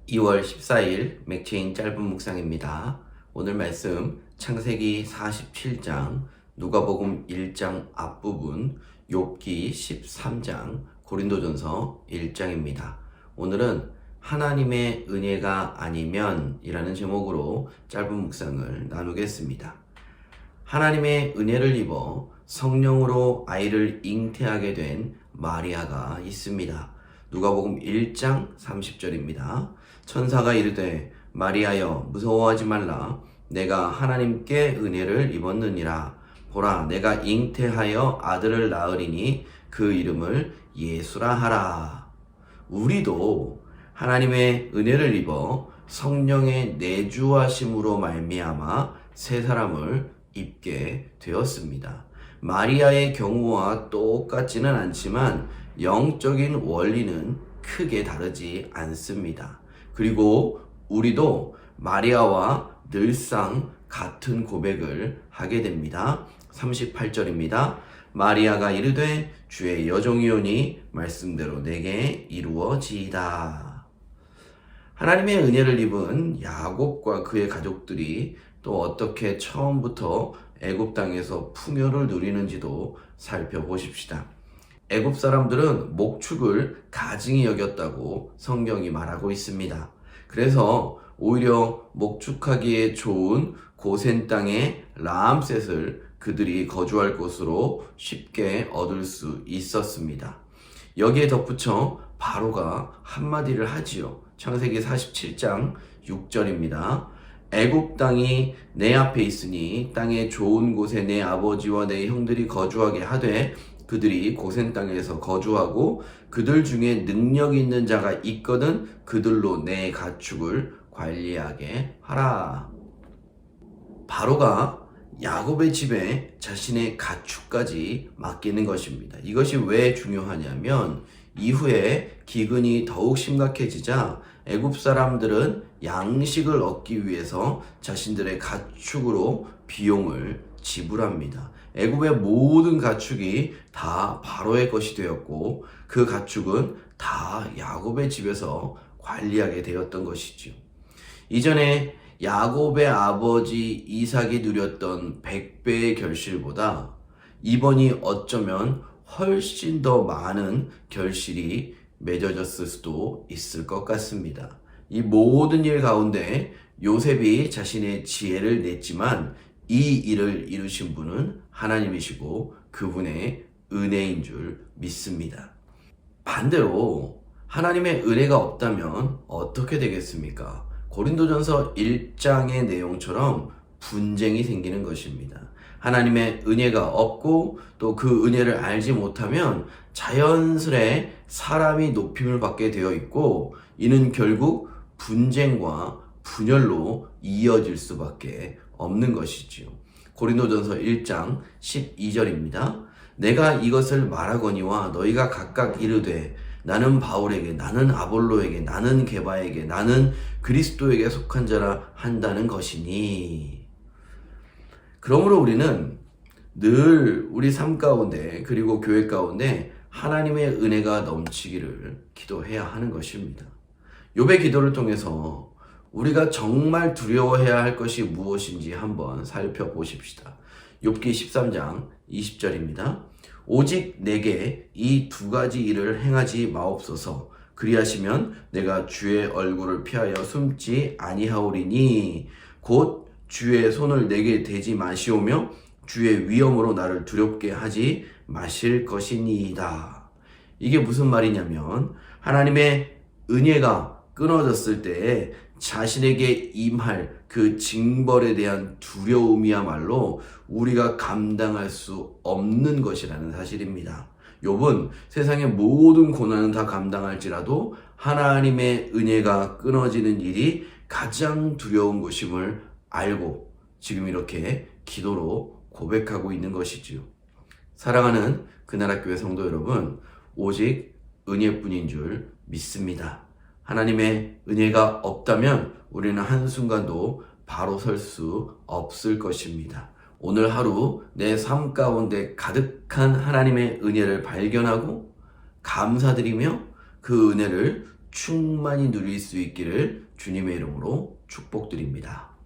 2월 14일 맥체인 짧은 묵상입니다. 오늘 말씀 창세기 47장, 누가복음 1장 앞부분, 욥기 13장, 고린도전서 1장입니다. 오늘은 하나님의 은혜가 아니면 이라는 제목으로 짧은 묵상을 나누겠습니다. 하나님의 은혜를 입어 성령으로 아이를 잉태하게 된 마리아가 있습니다. 누가복음 1장 30절입니다. 천사가 이르되 마리아여 무서워하지 말라. 내가 하나님께 은혜를 입었느니라. 보라 내가 잉태하여 아들을 낳으리니 그 이름을 예수라 하라. 우리도 하나님의 은혜를 입어 성령의 내주하심으로 말미암아 새 사람을 입게 되었습니다. 마리아의 경우와 똑같지는 않지만 영적인 원리는 크게 다르지 않습니다. 그리고 우리도 마리아와 늘상 같은 고백을 하게 됩니다. 38절입니다. 마리아가 이르되 주의 여종이오니 말씀대로 내게 이루어지이다. 하나님의 은혜를 입은 야곱과 그의 가족들이 또 어떻게 처음부터 애굽 땅에서 풍요를 누리는지도 살펴보십시다. 애굽 사람들은 목축을 가증히 여겼다고 성경이 말하고 있습니다. 그래서 오히려 목축하기에 좋은 고센 땅의 라암셋을 그들이 거주할 곳으로 쉽게 얻을 수 있었습니다. 여기에 덧붙여 바로가 한마디를 하지요. 창세기 47장 6절입니다. 애굽 땅이 내 앞에 있으니 땅의 좋은 곳에 내 아버지와 내 형들이 거주하게 하되 그들이 고센 땅에서 거주하고 그들 중에 능력 있는 자가 있거든 그들로 내 가축을 관리하게 하라. 바로가 야곱의 집에 자신의 가축까지 맡기는 것입니다. 이것이 왜 중요하냐면 이후에 기근이 더욱 심각해지자 애굽 사람들은 양식을 얻기 위해서 자신들의 가축으로 비용을 지불합니다. 애굽의 모든 가축이 다 바로의 것이 되었고 그 가축은 다 야곱의 집에서 관리하게 되었던 것이죠. 이전에 야곱의 아버지 이삭이 누렸던 100배의 결실보다 이번이 어쩌면 훨씬 더 많은 결실이 맺어졌을 수도 있을 것 같습니다. 이 모든 일 가운데 요셉이 자신의 지혜를 냈지만 이 일을 이루신 분은 하나님이시고 그분의 은혜인 줄 믿습니다. 반대로 하나님의 은혜가 없다면 어떻게 되겠습니까? 고린도전서 1장의 내용처럼 분쟁이 생기는 것입니다. 하나님의 은혜가 없고 또 그 은혜를 알지 못하면 자연스레 사람이 높임을 받게 되어 있고 이는 결국 분쟁과 분열로 이어질 수밖에 없는 것이지요. 고린도전서 1장 12절입니다. 내가 이것을 말하거니와 너희가 각각 이르되 나는 바울에게, 나는 아볼로에게, 나는 게바에게, 나는 그리스도에게 속한 자라 한다는 것이니. 그러므로 우리는 늘 우리 삶 가운데 그리고 교회 가운데 하나님의 은혜가 넘치기를 기도해야 하는 것입니다. 욥의 기도를 통해서 우리가 정말 두려워해야 할 것이 무엇인지 한번 살펴보십시다. 욥기 13장 20절입니다. 오직 내게 이 두 가지 일을 행하지 마옵소서. 그리하시면 내가 주의 얼굴을 피하여 숨지 아니하오리니 곧 주의 손을 내게 대지 마시오며 주의 위엄으로 나를 두렵게 하지 마실 것이니이다. 이게 무슨 말이냐면 하나님의 은혜가 끊어졌을 때에 자신에게 임할 그 징벌에 대한 두려움이야말로 우리가 감당할 수 없는 것이라는 사실입니다. 욥은 세상의 모든 고난은 다 감당할지라도 하나님의 은혜가 끊어지는 일이 가장 두려운 것임을 알고 지금 이렇게 기도로 고백하고 있는 것이지요. 사랑하는 그나라교회 성도 여러분, 오직 은혜뿐인 줄 믿습니다. 하나님의 은혜가 없다면 우리는 한순간도 바로 설 수 없을 것입니다. 오늘 하루 내 삶 가운데 가득한 하나님의 은혜를 발견하고 감사드리며 그 은혜를 충만히 누릴 수 있기를 주님의 이름으로 축복드립니다.